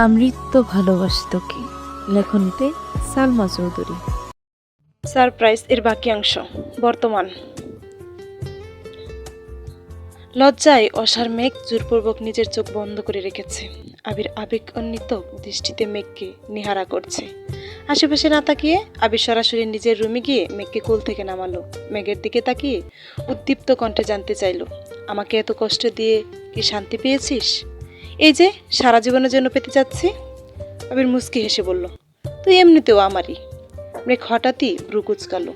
আমৃত্য ভালোবাসি তোকে। লেখনীতে সালমা চৌধুরী। সারপ্রাইজ এর বাকি অংশ। বর্তমান। লজ্জায় অসার মেঘ জোরপূর্বক নিজের চোখ বন্ধ করে রেখেছে। আবির আবেগন্বিত দৃষ্টিতে মেঘকে নিহারা করছে। আশেপাশে না তাকিয়ে আবির সরাসরি নিজের রুমে গিয়ে মেঘকে কোল থেকে নামালো। মেঘের দিকে তাকিয়ে উদ্দীপ্ত কণ্ঠে জানতে চাইল, আমাকে এত কষ্ট দিয়ে কি শান্তি পেয়েছিস? এই যে সারা জীবনের জন্য পেতে যাচ্ছি। আবির মুচকি হেসে বলল, তুই এমনিতেও আমারই। মেঘ হঠাৎই ভ্রু কুচকালো।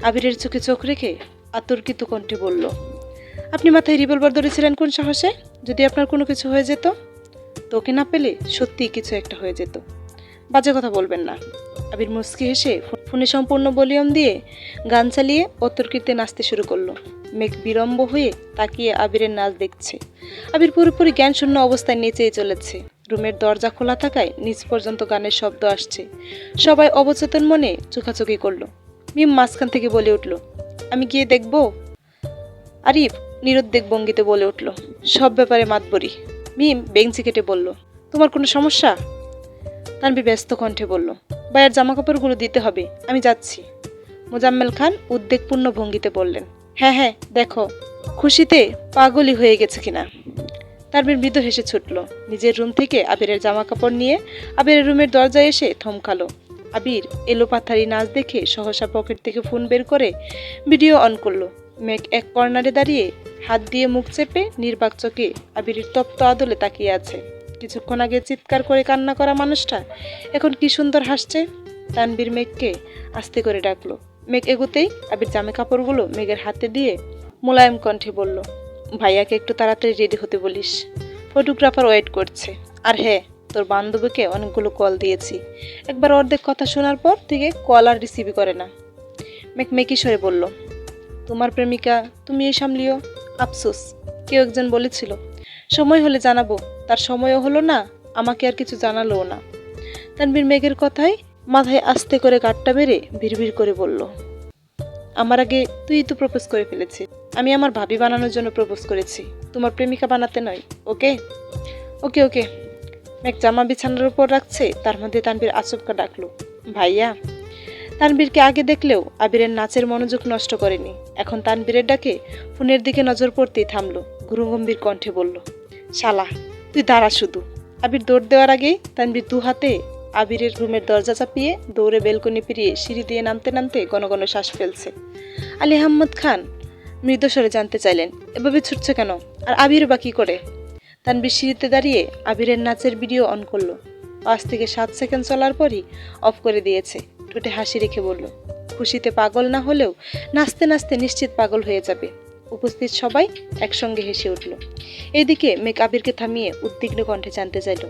আবিরের চোখে চোখ রেখে আতর্কিত কণ্ঠে বলল, আপনি মাথায় রিভলভার ধরেছিলেন কোন সাহসে? যদি আপনার কোনো কিছু হয়ে যেত? তোকে না পেলে সত্যিই কিছু একটা হয়ে যেত। বাজে কথা বলবেন না। আবির মুচকি হেসে ফোনে সম্পূর্ণ ভলিউম দিয়ে গান চালিয়ে অতর্কিতে নাচতে শুরু করলো। মেঘ বিড়ম্ব হয়ে তাকিয়ে আবিরের নাচ দেখছে। আবির পুরোপুরি জ্ঞানশূন্য অবস্থায় নেচেই চলেছে। রুমের দরজা খোলা থাকায় নিচ পর্যন্ত গানের শব্দ আসছে। সবাই অবচেতন মনে চোখাচোখি করলো। মিম মাঝখান থেকে বলে উঠল, আমি গিয়ে দেখবো? আরিফ নিরুদ্বেগ ভঙ্গিতে বলে উঠল, সব ব্যাপারে মাতবরি। মিম বেঞ্চি কেটে বলল, তোমার কোনো সমস্যা? তানভীর ব্যস্ত কণ্ঠে বলল, ভাইয়ের জামাকাপড়গুলো দিতে হবে, আমি যাচ্ছি। মোজাম্মেল খান উদ্বেগপূর্ণ ভঙ্গিতে বললেন, হ্যাঁ হ্যাঁ দেখো খুশিতে পাগলই হয়ে গেছে কিনা। তানভীর মৃদু হেসে ছুটল। নিজের রুম থেকে আবিরের জামাকাপড় নিয়ে আবিরের রুমের দরজায় এসে থমকালো। আবির এলোপাথারি নাচ দেখে সহসা পকেট থেকে ফোন বের করে ভিডিও অন করলো। মেঘ এক কর্নারে দাঁড়িয়ে হাত দিয়ে মুখ চেপে নির্বাক চোখে আবিরের তপ্ত আদলে তাকিয়ে আছে। কিছুক্ষণ আগে চিৎকার করে কান্না করা মানুষটা এখন কি সুন্দর হাসছে। তানভীর মেঘকে আস্তে করে ডাকলো। মেঘ এগোতেই আবির জামা কাপড়গুলো মেঘের হাতে দিয়ে মোলায়েম কণ্ঠে বলল, ভাইয়াকে একটু তাড়াতাড়ি রেডি হতে বলিস, ফটোগ্রাফার ওয়েট করছে। আর হ্যাঁ, তোর বান্ধবীকে অনেকগুলো কল দিয়েছি, একবার অর্ধেক কথা শোনার পর থেকে কল আর রিসিভই করে না। মেঘ মেকিস্বরে বলল, তোমার প্রেমিকা তুমিই সামলিও। আফসোস, কেউ একজন বলেছিল সময় হলে জানাবো, তার সময়ও হলো না, আমাকে আর কিছু জানালোও না। তানভীর মেঘের কথায় মাথায় আস্তে করে গাঁটটা মেরে ভিড় করে বলল, আমার আগে তুই তো প্রপোজ করে ফেলেছিস। আমি আমার ভাবি বানানোর জন্য প্রপোজ করেছি, তোমার প্রেমিকা বানাতে নয়। ওকে ওকে ওকে। মেঘ জামা বিছানার উপর রাখছে, তার মধ্যে তানভীর আচমকা ডাকলো, ভাইয়া। তানভীরকে আগে দেখলেও আবিরের নাচের মনোযোগ নষ্ট করেনি। এখন তানভীরের ডাকে ফোনের দিকে নজর পড়তেই থামলো। গুরুগম্ভীর কণ্ঠে বলল, শালা তুই দাঁড়া শুধু। আবির দৌড় দেওয়ার আগেই তানভীর দু হাতে আবিরের রুমের দরজা চাপিয়ে দৌড়ে বেলকনি পেরিয়ে সিঁড়ি দিয়ে নামতে নামতে ঘন ঘন শ্বাস ফেলছে। আলী আহমদ খান মৃদুস্বরে জানতে চাইলেন, এভাবে ছুটছে কেন? আর আবির বা কি করে? তানভীর সিঁড়িতে দাঁড়িয়ে আবিরের নাচের ভিডিও অন করলো। 5 থেকে 7 সেকেন্ড চলার পরই অফ করে দিয়েছে। ঠোঁটে হাসি রেখে বলল, খুশিতে পাগল না হলেও নাচতে নাচতে নিশ্চিত পাগল হয়ে যাবে। উপস্থিত সবাই একসঙ্গে হেসে উঠল। এইদিকে মেঘ আবিরকে থামিয়ে উদ্বিগ্ন কণ্ঠে জানতে চাইল,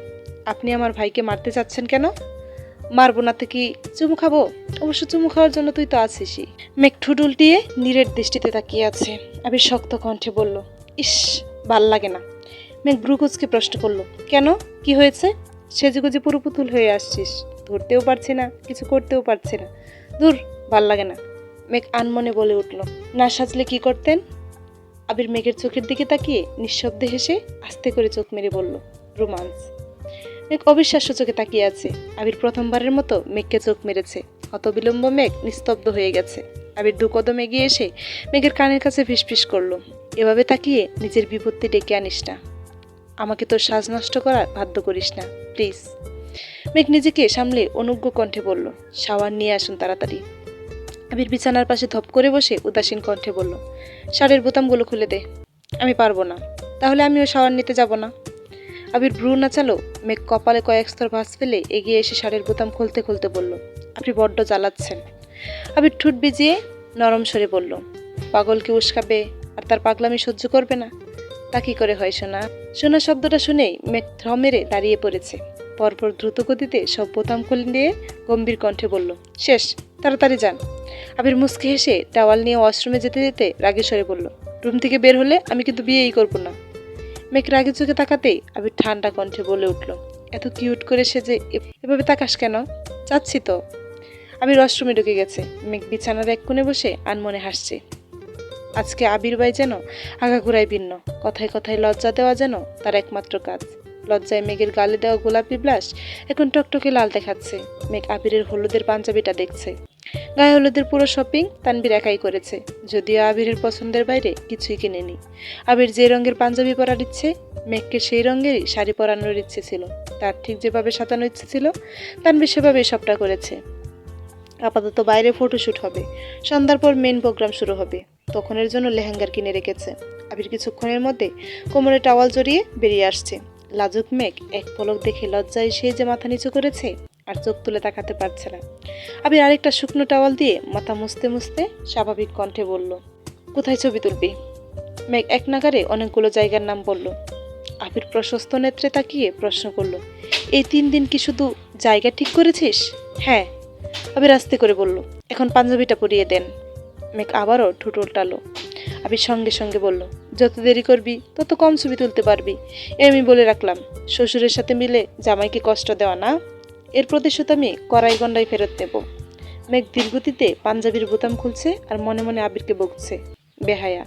আপনি আমার ভাইকে মারতে চাচ্ছেন কেন? মারবো না তো কি চুমু খাবো? অবশ্য চুমু খাওয়ার জন্য তুই তো আছিসই। মেঘ ঠোঁট উল্টিয়ে নীরের দৃষ্টিতে তাকিয়ে আছে। আবির শক্ত কণ্ঠে বলল, ইস ভাল লাগে না। মেঘ ভ্রুকুচকে প্রশ্ন করলো, কেন, কি হয়েছে? সেজেগুজে পুরো পুতুল হয়ে আসছিস, ধরতেও পারছি না, কিছু করতেও পারছি না। দূর, ভাল লাগে না। মেঘ আনমনে বলে উঠল, না সাজলে কি করতেন? আবির মেঘের চোখের দিকে তাকিয়ে নিঃশব্দে হেসে আস্তে করে চোখ মেরে বলল, রোমান্স। মেঘ অবিশ্বাস্য চোখে তাকিয়ে আছে। আবির প্রথমবারের মতো মেঘকে চোখ মেরেছে। হতবিলম্ব মেঘ নিস্তব্ধ হয়ে গেছে। আবির 2 কদম এগিয়ে এসে মেঘের কানের কাছে ফিসফিস করলো, এভাবে তাকিয়ে নিজের বিপত্তি ডেকে আনিস না, আমাকে তোর সাজ নষ্ট করার বাধ্য করিস না, প্লিজ। মেঘ নিজেকে সামলে অনুজ্ঞ কণ্ঠে বলল, শাওয়ার নিয়ে আসুন তাড়াতাড়ি। আবির বিছানার পাশে ধপ করে বসে উদাসীন কণ্ঠে বলল, শাড়ির বোতামগুলো খুলে দে। আমি পারবো না। তাহলে আমিও শাওয়ার নিতে যাব না। আবির ভ্রু নাচালো। মেঘ কপালে কয়েক স্তর ভাঁজ ফেলে এগিয়ে এসে শাড়ির বোতাম খুলতে খুলতে বলল, আপনি বড্ড জ্বালাচ্ছেন। আবির ঠোঁট ভিজিয়ে নরম স্বরে বলল, পাগলকে উস্কাবে আর তার পাগলামি সহ্য করবে না? তা কি করে হয় সোনা? সোনা শব্দটা শুনেই মেঘ থ্র মেরে দাঁড়িয়ে পড়েছে। পরপর দ্রুত গতিতে সব বোতাম খুলে দিয়ে গম্ভীর কণ্ঠে বলল, শেষ, তাড়াতাড়ি যান। আবির মুচকি হেসে টাওয়াল নিয়ে ওয়াশরুমে যেতে যেতে রাগের স্বরে বলল, রুম থেকে বের হলে আমি কিন্তু বিয়েই করবো না। মেঘ রাগে চোখে তাকাতেই আবির ঠান্ডা কণ্ঠে বলে উঠল, এত কিউট করে সেজে এভাবে তাকাস কেন? যাচ্ছি তো। আবির ওয়াশরুমে ঢুকে গেছে। মেঘ বিছানার এক কোণে বসে আনমনে হাসছে। আজকে আবির ভাই যেন আগাগোড়ায় ভিন্ন। কথায় কথায় লজ্জা দেওয়া যেন তার একমাত্র কাজ। লজ্জায় মেঘের গালে দেওয়া গোলাপি ব্লাশ এখন টকটকে লাল দেখাচ্ছে। মেঘ আবিরের হলুদের পাঞ্জাবিটা দেখছে। গায়ে হলুদের পুরো শপিং তানবীর একাই করেছে, যদিও আবিরের পছন্দের বাইরে কিছুই কিনেনি। আবির যে রঙের পাঞ্জাবি পরার ইচ্ছে, মেঘকে সেই রঙেরই শাড়ি পরানোর ইচ্ছে ছিল। তার ঠিক যেভাবে সাজানো ইচ্ছে ছিল, তানবীর সেভাবেই সবটা করেছে। আপাতত বাইরে ফটোশ্যুট হবে, সন্ধ্যার পর মেন প্রোগ্রাম শুরু হবে। তখনের জন্য লেহেঙ্গার কিনে রেখেছে। আবির কিছুক্ষণের মধ্যে কোমরে টাওয়াল জড়িয়ে বেরিয়ে আসছে। লাজুক মেঘ এক পলক দেখে লজ্জায় সে যে মাথা নিচু করেছে আর চোখ তুলে তাকাতে পারছে না। আবির আরেকটা শুকনো টাওয়াল দিয়ে মাথা মুছতে মুছতে স্বাভাবিক কণ্ঠে বলল, কোথায় ছবি তুলবি? মেঘ এক নাগারে অনেকগুলো জায়গার নাম বলল। আবির প্রশস্ত নেত্রে তাকিয়ে প্রশ্ন করল, এই 3 দিন কি শুধু জায়গা ঠিক করেছিস? হ্যাঁ, আবির আস্তে করে বলল, এখন পাঞ্জাবিটা পরিয়ে দেন। মেঘ আবারও ঠোঁট উল্টালো। আবির সঙ্গে সঙ্গে বলল, যত দেরি করবি তত কম ছবি তুলতে পারবি, আমি বলে রাখলাম। শ্বশুরের সাথে মিলে জামাইকে কষ্ট দেওয়া না, এর প্রতিশোধ আমি কড়াই গন্ডায় ফেরত নেব। মেঘ ধীরগতিতে পাঞ্জাবির বোতাম খুলছে আর মনে মনে আবিরকে বকছে, বেহায়া,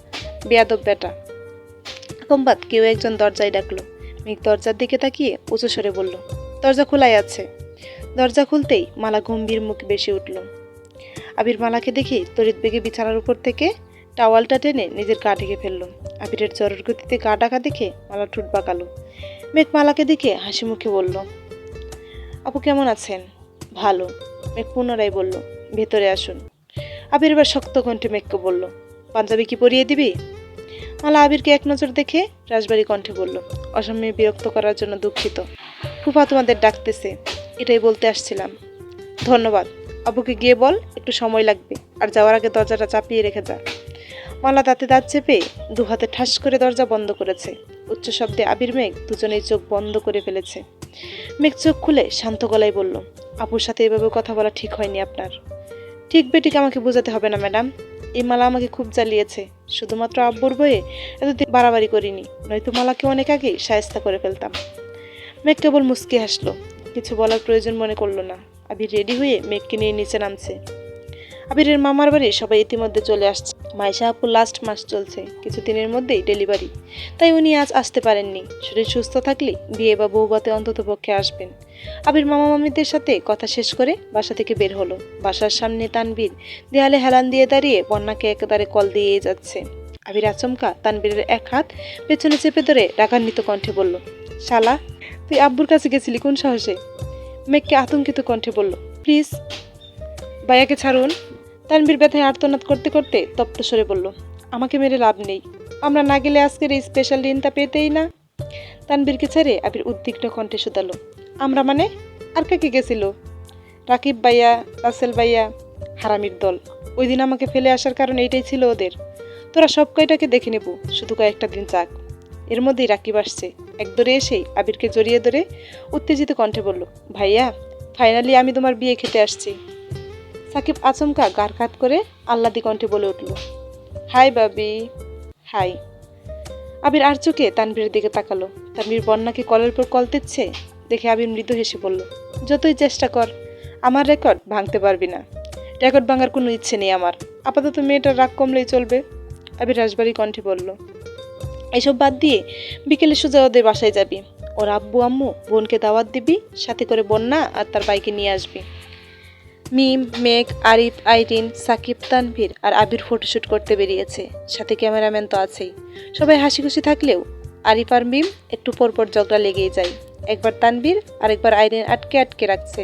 বেয়াদব বেটা। কম্বাত কেউ একজন দরজায় ডাকলো। মেঘ দরজার দিকে তাকিয়ে উঁচু স্বরে বলল, দরজা খোলাই আছে। দরজা খুলতেই মালা গম্ভীর মুখ বেশি উঠল। আবির মালাকে দেখে তড়িৎ বেগে বিছানার উপর থেকে টাওয়ালটা টেনে নিজের গা ঢেকে ফেলল। আবিরের জ্বরের গতিতে গা ঢাকা দেখে মালা ঠোঁট বাঁকালো। মেঘ মালাকে দেখে হাসি মুখে বলল, আপু কেমন আছেন? ভালো। মেঘ পুনরায় বলল, ভেতরে আসুন। আবির এবার শক্ত কণ্ঠে মেঘকে বলল, পাঞ্জাবি কি পরিয়ে দিবি? মালা আবিরকে এক নজর দেখে রাজবাড়ি কণ্ঠে বলল, অসময়ে বিরক্ত করার জন্য দুঃখিত। ফুফা তোমাদের ডাকতেছে, এটাই বলতে আসছিলাম। ধন্যবাদ। আবুকে গিয়ে বল একটু সময় লাগবে, আর যাওয়ার আগে দরজাটা চাপিয়ে রেখে যা। মালা দাঁতে দাঁত চেপে দু হাতে ঠাস করে দরজা বন্ধ করেছে। উচ্চ শব্দে আবির মেঘ দুজনেই চোখ বন্ধ করে ফেলেছে। মেঘ চোখ খুলে শান্ত গলায় বলল, আপুর সাথে এভাবে কথা বলা ঠিক হয়নি আপনার। ঠিক বেটিকে আমাকে বোঝাতে হবে না ম্যাডাম, এই মালা আমাকে খুব জ্বালিয়েছে। শুধুমাত্র আব্বুর বয়ে এতদিন বাড়াবাড়ি করিনি, নয়তো মালাকে অনেক আগেই শায়েস্তা করে ফেলতাম। মেঘ কেবল মুচকি হাসলো, কিছু বলার প্রয়োজন মনে করলো না। আবির রেডি হয়ে মেঘকে নিয়ে নিচে নামছে। আবিরের মামার বাড়ি সবাই ইতিমধ্যে চলে আসছে। মাইশা আপুর লাস্ট মাস চলছে, কিছুদিনের মধ্যেই ডেলিভারি, তাই উনি আজ আসতে পারেননি। শরীর সুস্থ থাকলে বিয়ে বা বউভাতে অন্তত পক্ষে আসবেন। আবির মামা মামিদের সাথে কথা শেষ করে বাসা থেকে বের হলো। বাসার সামনে তানবীর দেয়ালে হেলান দিয়ে দাঁড়িয়ে বন্যাকে একেবারে কল দিয়ে যাচ্ছে। আবির আচমকা তানবীরের এক হাত পেছনে চেপে ধরে রাগান্বিত কণ্ঠে বলল, শালা, তুই আব্বুর কাছে গেছিলি কোন সাহসে? মেঘকে আতঙ্কিত কণ্ঠে বলল, প্লিজ ভাইয়াকে ছাড়ুন। তানবীর ব্যথায় আর্তনাদ করতে করতে তপ্ত স্বরে বলল, আমাকে মেরে লাভ নেই, আমরা না গেলে আজকের এই স্পেশাল দিনটা পেতেই না। তানবীরকে ছেড়ে আবির উদ্বিগ্ন কণ্ঠে শুধালো, আমরা মানে? আর কাকে গেছিল? রাকিব ভাইয়া, রাসেল ভাইয়া, হারামির দল। ওই দিন আমাকে ফেলে আসার কারণ এইটাই ছিল ওদের। তোরা সব কয়টাকে দেখে নেব, শুধু কয়েকটা দিন চাক। এর মধ্যেই রাকিব আসছে। এক দৌড়ে এসেই আবিরকে জড়িয়ে ধরে উত্তেজিত কণ্ঠে বলল, ভাইয়া, ফাইনালি আমি তোমার বিয়ে খেতে আসছি। সাকিব আচমকা গার কাত করে আহ্লাদি কণ্ঠে বলে উঠল, হাই বাবি। হাই। আবির আর চোখে তানভীরের দিকে তাকালো। তানভীর বন্যাকে কলের পর কল দিচ্ছে দেখে আবির মৃদু হেসে বলল, যতই চেষ্টা কর, আমার রেকর্ড ভাঙতে পারবি না। রেকর্ড ভাঙার কোনো ইচ্ছে নেই আমার, আপাতত মেয়েটার রাগ কমলেই চলবে। আবির রাজবাড়ি কণ্ঠে বলল, এসব বাদ দিয়ে বিকেলে সোজা ওদের বাসায় যাবি। ওর আব্বু আম্মু বোনকে দাওয়াত দিবি, সাথে করে বন্যা আর তার বাইকে নিয়ে আসবি। মিম, মেঘ, আরিফ, আইরিন, সাকিব, তানভীর আর আবির ফটোশ্যুট করতে বেরিয়েছে। সাথে ক্যামেরাম্যান তো আছেই। সবাই হাসি খুশি থাকলেও আরিফ আর মিম একটু পরপর ঝগড়া লেগেই যায়। একবার তানভীর আরেকবার আইরিন আটকে আটকে রাখছে।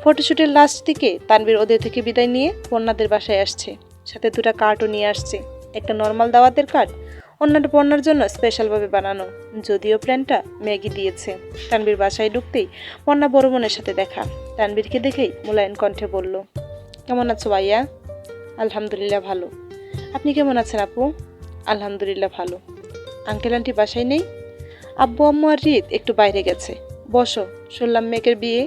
ফটোশ্যুটের লাস্ট দিকে তানভীর ওদের থেকে বিদায় নিয়ে বন্যাদের বাসায় আসছে। সাথে 2টা কার্ডও নিয়ে আসছে, একটা নর্মাল দাওয়াতের কার্ড, অন্যটা বন্যার জন্য স্পেশালভাবে বানানো। যদিও প্ল্যানটা ম্যাগি দিয়েছে। তানভীর বাসায় ঢুকতেই বন্যা বড় বোনের সাথে দেখা। তানভীরকে দেখেই মোলায়েন কণ্ঠে বলল, কেমন আছো ভাইয়া? আলহামদুলিল্লাহ ভালো। আপনি কেমন আছেন আপু? আলহামদুলিল্লাহ ভালো। আঙ্কেল আন্টি বাসায় নেই? আব্বু আম্মু আর রিত একটু বাইরে গেছে। বসো, শুনলাম মেয়ের বিয়ে।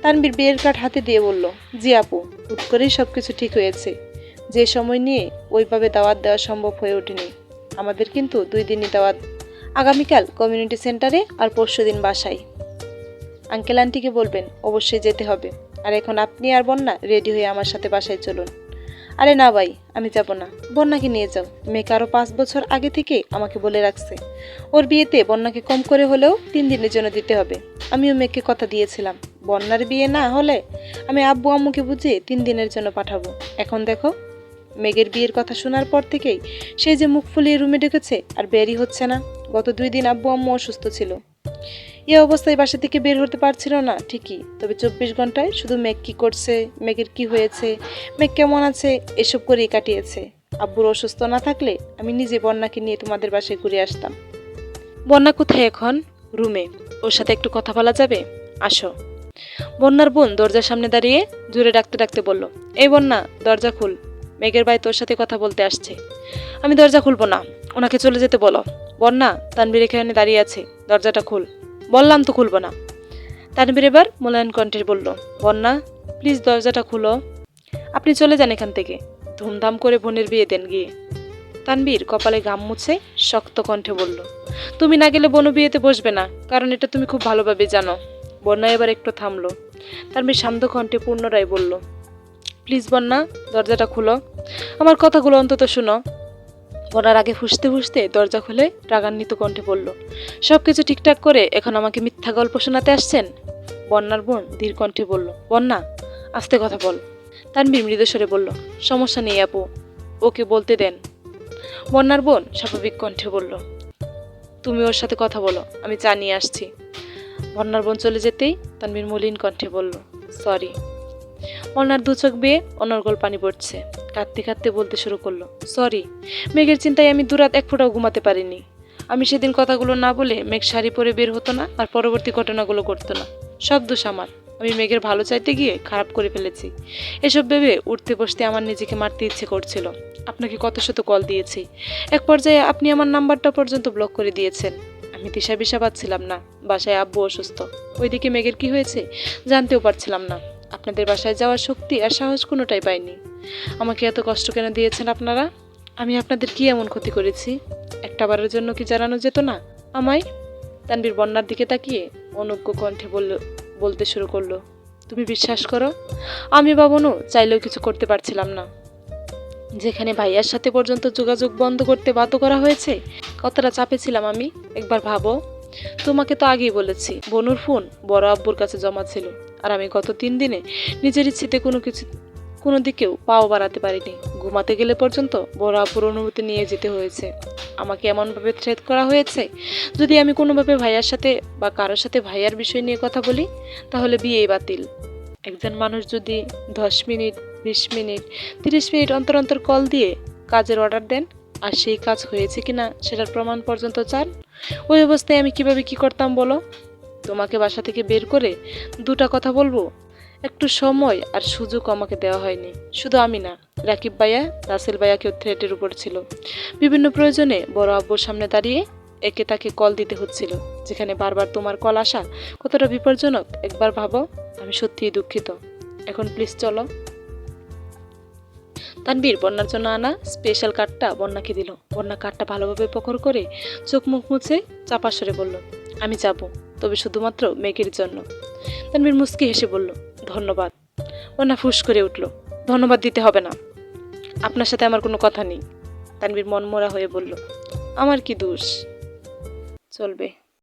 তানভীর বিয়ের কার্ড হাতে দিয়ে বলল, জি আপু, হুট করেই সব কিছু ঠিক হয়েছে। যে সময় নিয়ে ওইভাবে দাওয়াত দেওয়া সম্ভব হয়ে ওঠেনি। আমাদের কিন্তু 2 দিনই দাওয়াত, আগামীকাল কমিউনিটি সেন্টারে আর পরশুদিন বাসায়। আঙ্কেল আন্টিকে বলবেন অবশ্যই যেতে হবে। আর এখন আপনি আর বন্যা রেডি হয়ে আমার সাথে বাসায় চলুন। আরে না ভাই, আমি যাব না, বন্যাকে নিয়ে যাও। মেয়েকে আরো 5 বছর আগে থেকে আমাকে বলে রাখছে ওর বিয়েতে বন্যাকে কম করে হলেও 3 দিনের জন্য দিতে হবে। আমিও মেয়েকে কথা দিয়েছিলাম, বন্যার বিয়ে না হলে আমি আব্বু আম্মুকে বুঝিয়ে 3 দিনের জন্য পাঠাবো। এখন দেখো, মেঘের বিয়ের কথা শোনার পর থেকেই সে যে মুখ ফুলিয়ে রুমে ঢুকেছে আর বেরই হচ্ছে না। গত 2 দিন আব্বু আম্মু অসুস্থ ছিল, এই অবস্থায় বাসা থেকে বের হতে পারছিল না ঠিকই, তবে 24 ঘন্টায় শুধু মেঘ কি করছে, মেঘের কি হয়েছে, মেঘ কেমন আছে, এসব করেই কাটিয়েছে। আব্বুর অসুস্থ না থাকলে আমি নিজে বন্যাকে নিয়ে তোমাদের বাসায় ঘুরে আসতাম। বন্যা কোথায় এখন? রুমে। ওর সাথে একটু কথা বলা যাবে? আসো। বন্যার বোন দরজার সামনে দাঁড়িয়ে জোরে ডাকতে ডাকতে বলল, এই বন্যা, দরজা খুল, মেঘের ভাই তোর সাথে কথা বলতে আসছে। আমি দরজা খুলবো না, ওনাকে চলে যেতে বলো। বন্যা, তানবীর এখানে দাঁড়িয়ে আছে, দরজাটা খুল। বললাম তো খুলবো না। তানবীর এবার মোলায়েম কণ্ঠে বলল, বন্যা প্লিজ দরজাটা খুলো, আপনি চলে যান এখান থেকে, ধুমধাম করে বোনের বিয়ে দেন গিয়ে। তানবীর কপালে ঘাম মুছে শক্ত কণ্ঠে বলল, তুমি না গেলে বোনও বিয়েতে বসবে না, কারণ এটা তুমি খুব ভালোভাবে জানো। বন্যা এবার একটু থামলো। তানবীর শান্ত কণ্ঠে পুনরায় বলল, প্লিজ বন্যা, দরজাটা খুলো, আমার কথাগুলো অন্তত শুনো। বন্যার আগে ফুঁসতে ফুঁসতে দরজা খুলে রাগান্বিত কণ্ঠে বলল, সবকিছু ঠিকঠাক করে এখন আমাকে মিথ্যা গল্প শোনাতে আসছেন? বন্যার বোন ধীর কণ্ঠে বলল, বন্যা আস্তে কথা বল। তানবীর মৃদুস্বরে বলল, সমস্যা নেই আপু, ওকে বলতে দেন। বন্যার বোন স্বাভাবিক কণ্ঠে বলল, তুমি ওর সাথে কথা বলো, আমি চা নিয়ে আসছি। বন্যার বোন চলে যেতেই তানবীর মলিন কণ্ঠে বলল, সরি। বন্যার দু চোখ বেয়ে অনর্গল পানি পড়ছে, কাঁদতে কাঁদতে বলতে শুরু করলো, সরি, মেঘের চিন্তায় আমি দুরাত এক ফোঁটাও ঘুমাতে পারিনি। আমি সেদিন কথাগুলো না বলে মেঘ শাড়ি পরে বের হতো না, আর পরবর্তী ঘটনাগুলো করতো না। সব দোষ আমার, আমি মেঘের ভালো চাইতে গিয়ে খারাপ করে ফেলেছি। এসব ভেবে উঠতে বসতে আমার নিজেকে মারতে ইচ্ছে করছিল। আপনাকে কত শত কল দিয়েছি, এক পর্যায়ে আপনি আমার নাম্বারটা পর্যন্ত ব্লক করে দিয়েছেন। আমি দিশা বিশা পাচ্ছিলাম না, বাসায় আব্বু অসুস্থ, ওইদিকে মেঘের কি হয়েছে জানতেও পারছিলাম না। আপনাদের বাসায় যাওয়ার শক্তি আর সাহস কোনোটাই পাইনি। আমাকে এত কষ্ট কেন দিয়েছেন আপনারা? আমি আপনাদের কি এমন ক্ষতি করেছি? একটাবারের জন্য কি জানানো যেত না আমায়? তানবীর বন্যার দিকে তাকিয়ে অনুজ্ঞ কণ্ঠে বলতে শুরু করলো, তুমি বিশ্বাস করো, আমি বাবনু চাইলেও কিছু করতে পারছিলাম না। যেখানে ভাইয়ার সাথে পর্যন্ত যোগাযোগ বন্ধ করতে বাধ্য করা হয়েছে, কতটা চাপে ছিলাম আমি একবার ভাবো। তোমাকে তো আগেই বলেছি, বনুর ফোন বড় আব্বুর কাছে জমা ছিল, আর আমি গত 3 দিনে নিজের ইচ্ছেতে কোনো দিকেও পাও বাড়াতে পারিনি। ঘুমাতে গেলে পর্যন্ত বড় আব্বুর অনুমতি নিয়ে যেতে হয়েছে। আমাকে এমনভাবে থ্রেট করা হয়েছে, যদি আমি কোনোভাবে ভাইয়ার সাথে বা কারোর সাথে ভাইয়ার বিষয় নিয়ে কথা বলি, তাহলে বিয়েই বাতিল। একজন মানুষ যদি 10 মিনিট, 20 মিনিট, 30 মিনিট অন্তর অন্তর কল দিয়ে কাজের অর্ডার দেন, আর সেই কাজ হয়েছে কিনা সেটার প্রমাণ পর্যন্ত চান, ওই অবস্থায় আমি কিভাবে কি করতাম বলো? তোমাকে বাসা থেকে বের করে 2টা কথা বলবো, একটু সময় আর সুযোগ আমাকে দেওয়া হয়নি। শুধু আমি না, রাকিব ভাইয়া, রাসেল ভাইয়াকেও থ্রেটের উপর ছিল। বিভিন্ন প্রয়োজনে বড় আব্বুর সামনে দাঁড়িয়ে একে তাকে কল দিতে হচ্ছিল, যেখানে বারবার তোমার কল আসা কতটা বিপজ্জনক একবার ভাবো। আমি সত্যিই দুঃখিত, এখন প্লিজ চলো। তানবীর বন্যার জন্য আনা স্পেশাল কার্ডটা বন্যাকে দিল। বন্যা কার্ডটা ভালোভাবে পকড় করে চোখ মুখ মুছে চাপা সরে বলল, আমি যাব, তবে শুধুমাত্র মেঘের জন্য। তানবীর মুচকি হেসে বলল, ধন্যবাদ। বন্যা ফুস করে উঠল, ধন্যবাদ দিতে হবে না, আপনার সাথে আমার কোনো কথা নেই। তানবীর মনমরা হয়ে বলল, আমার কি দোষ? চলবে।